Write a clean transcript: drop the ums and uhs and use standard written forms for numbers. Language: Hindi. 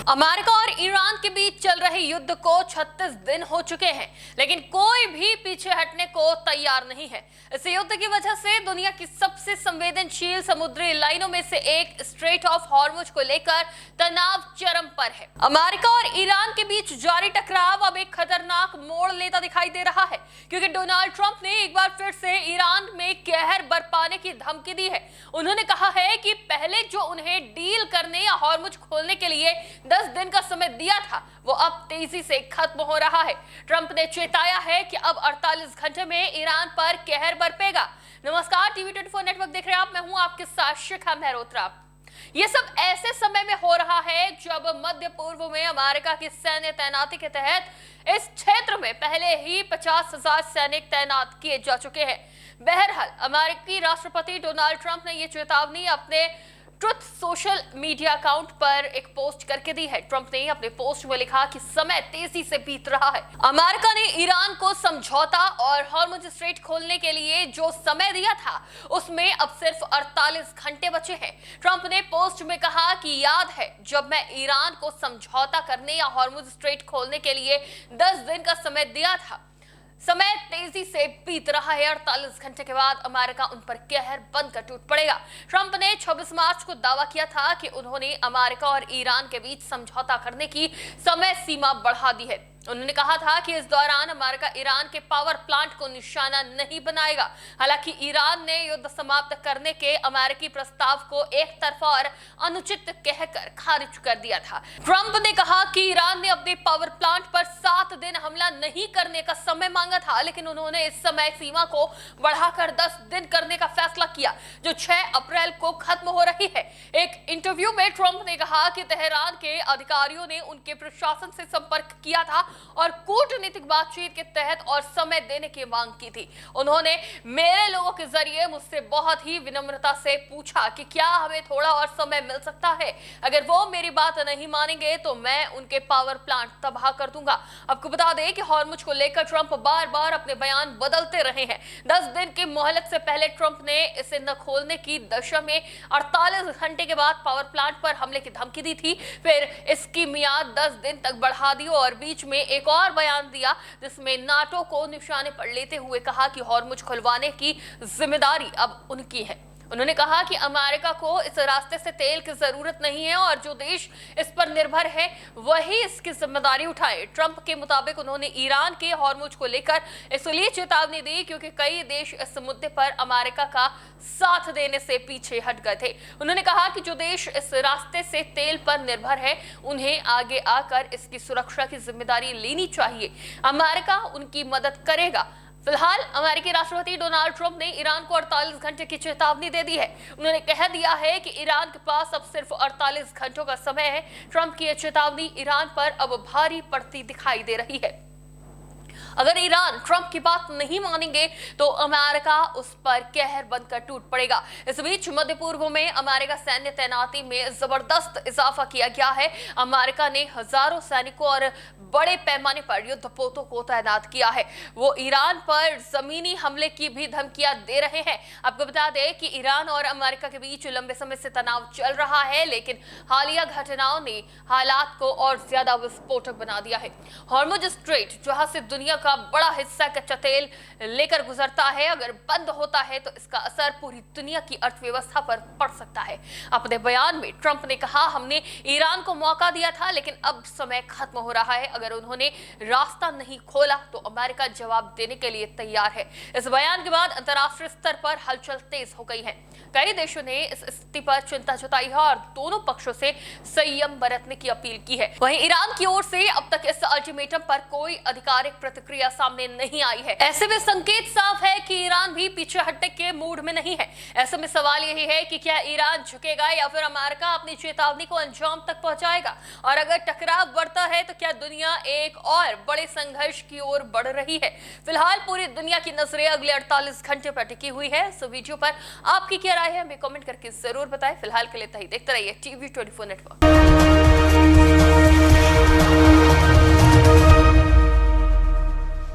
अमेरिका और ईरान के बीच चल रहे युद्ध को 36 दिन हो चुके हैं, लेकिन कोई भी पीछे हटने को तैयार नहीं है। इस युद्ध की वजह से दुनिया की सबसे संवेदनशील समुद्री लाइनों में से एक स्ट्रेट ऑफ हॉर्मुज को लेकर तनाव चरम पर है। अमेरिका और ईरान के बीच जारी टकराव अब एक खतरनाक मोड़ लेता दिखाई दे रहा है, क्योंकि डोनाल्ड ट्रंप ने एक बार फिर से ईरान में कहर बरपाने की धमकी दी है। उन्होंने कहा है कि पहले जो उन्हें डील करने या हॉर्मुज खोलने के लिए 10 दिन का समय दिया था, वो अब तेजी से खत्म हो रहा है। ट्रंप ने चेताया है कि अब 48 घंटे में ईरान पर कहर बरपेगा। नमस्कार, टीवी 24 नेटवर्क देख रहे हैं आप। मैं हूं आपके साथ शिखा मेहरोत्रा। ये सब ऐसे समय में हो रहा है जब मध्य पूर्व में अमेरिका की सैन्य तैनाती के तहत इस क्षेत्र में पहले ही 50,000 सैनिक तैनात किए जा चुके हैं। बहरहाल, अमेरिकी राष्ट्रपति डोनाल्ड ट्रंप ने यह चेतावनी अपने ट्रुथ सोशल मीडिया अकाउंट पर एक पोस्ट करके दी है। ट्रंप ने अपने पोस्ट में लिखा कि समय तेजी से बीत रहा है। अमेरिका ने ईरान को समझौता और हॉर्मुज स्ट्रेट खोलने के लिए जो समय दिया था, उसमें अब सिर्फ 48 घंटे बचे हैं। ट्रंप ने पोस्ट में कहा कि याद है जब मैं ईरान को समझौता करने या हॉर्मुज स्ट्रेट खोलने के लिए 10 दिन का समय दिया था। समय तेजी से बीत रहा है। 48 घंटे के बाद अमेरिका उन पर कहर बनकर टूट पड़ेगा। ट्रंप ने 26 मार्च को दावा किया था कि उन्होंने अमेरिका और ईरान के बीच समझौता करने की समय सीमा बढ़ा दी है। उन्होंने कहा था कि इस दौरान अमेरिका ईरान के पावर प्लांट को निशाना नहीं बनाएगा। हालांकि ईरान ने युद्ध समाप्त करने के अमेरिकी प्रस्ताव को एक तरफा और अनुचित कहकर खारिज कर दिया था। ट्रंप ने कहा कि ईरान ने अपने पावर प्लांट पर 7 दिन हमला नहीं करने का समय मांगा था, लेकिन उन्होंने इस समय सीमा को बढ़ाकर 10 दिन करने का फैसला किया, जो 6 अप्रैल को खत्म हो रही है। एक इंटरव्यू में ट्रंप ने कहा कि तेहरान के अधिकारियों ने उनके प्रशासन से संपर्क किया था और कूटनीतिक बातचीत के तहत और समय देने की मांग की थी। उन्होंने मेरे लोगों के जरिए मुझसे बहुत ही विनम्रता से पूछा कि क्या हमें थोड़ा और समय मिल सकता है। अगर वो मेरी बात नहीं मानेंगे तो मैं उनके पावर प्लांट तबाह कर दूंगा। आपको बता दें कि हॉर्मुज को लेकर ट्रंप बार बार अपने बयान बदलते रहे हैं। 10 दिन की मोहलत से पहले ट्रंप ने इसे न खोलने की दशा में 48 घंटे के बाद पावर प्लांट पर हमले की धमकी दी थी। फिर इसकी मियाद 10 दिन तक बढ़ा दी और बीच में एक और बयान दिया, जिसमें नाटो को निशाने पर लेते हुए कहा कि हॉर्मुज खुलवाने की जिम्मेदारी अब उनकी है। उन्होंने कहा कि अमेरिका को इस रास्ते से तेल की जरूरत नहीं है और जो देश इस पर निर्भर है वही इसकी जिम्मेदारी उठाए। ट्रंप के मुताबिक उन्होंने ईरान के हॉर्मुज को लेकर इसलिए चेतावनी दी क्योंकि कई देश इस मुद्दे पर अमेरिका का साथ देने से पीछे हट गए थे। उन्होंने कहा कि जो देश इस रास्ते से तेल पर निर्भर है, उन्हें आगे आकर इसकी सुरक्षा की जिम्मेदारी लेनी चाहिए। अमेरिका उनकी मदद करेगा। फिलहाल अमेरिकी राष्ट्रपति डोनाल्ड ट्रंप ने ईरान को 48 घंटे की चेतावनी दे दी है। उन्होंने कह दिया है कि ईरान के पास अब सिर्फ 48 घंटों का समय है। ट्रंप की यह चेतावनी ईरान पर अब भारी पड़ती दिखाई दे रही है। अगर ईरान ट्रंप की बात नहीं मानेंगे तो अमेरिका उस पर कहर बनकर टूट पड़ेगा। इस बीच मध्य पूर्व में अमेरिका सैन्य तैनाती में जबरदस्त इजाफा किया गया है। अमेरिका ने हजारों सैनिकों और बड़े पैमाने पर युद्धपोतों को तैनात किया है। वो ईरान पर जमीनी हमले की भी धमकियां दे रहे हैं। आपको बता दें कि ईरान और अमेरिका के बीच लंबे समय से तनाव चल रहा है, लेकिन हालिया घटनाओं ने हालात को और ज्यादा विस्फोटक बना दिया है। हॉर्मुज स्ट्रेट, जहां से दुनिया का बड़ा हिस्सा कच्चा तेल लेकर गुजरता है, अगर बंद होता है तो इसका असर पूरी दुनिया की अर्थव्यवस्था पर पड़ सकता है। अपने बयान में ट्रंप ने कहा, हमने ईरान को मौका दिया था, लेकिन अब समय खत्म हो रहा है। अगर उन्होंने रास्ता नहीं खोला तो अमेरिका जवाब देने के लिए तैयार है। इस बयान के बाद अंतर्राष्ट्रीय स्तर पर हलचल तेज हो गई है। कई देशों ने इस स्थिति पर चिंता जताई है और दोनों पक्षों से संयम बरतने की अपील की है। वहीं ईरान की ओर से अब तक इस अल्टीमेटम पर कोई आधिकारिक प्रतिक्रिया सामने नहीं आई है। ऐसे में संकेत साफ है कि ईरान भी पीछे हटने के मूड में नहीं है। ऐसे में सवाल यही है कि क्या ईरान झुकेगा या फिर अमेरिका अपनी चेतावनी को अंजाम तक पहुंचाएगा। और अगर टकराव बढ़ता है तो क्या दुनिया एक और बड़े संघर्ष की ओर बढ़ रही है। फिलहाल पूरी दुनिया की नजरें अगले 48 घंटे पर टिकी हुई है। इस वीडियो पर आपकी क्या राय है, हमें कमेंट करके जरूर बताएं। फिलहाल के लिए देखते रहिए टीवी 24 नेटवर्क।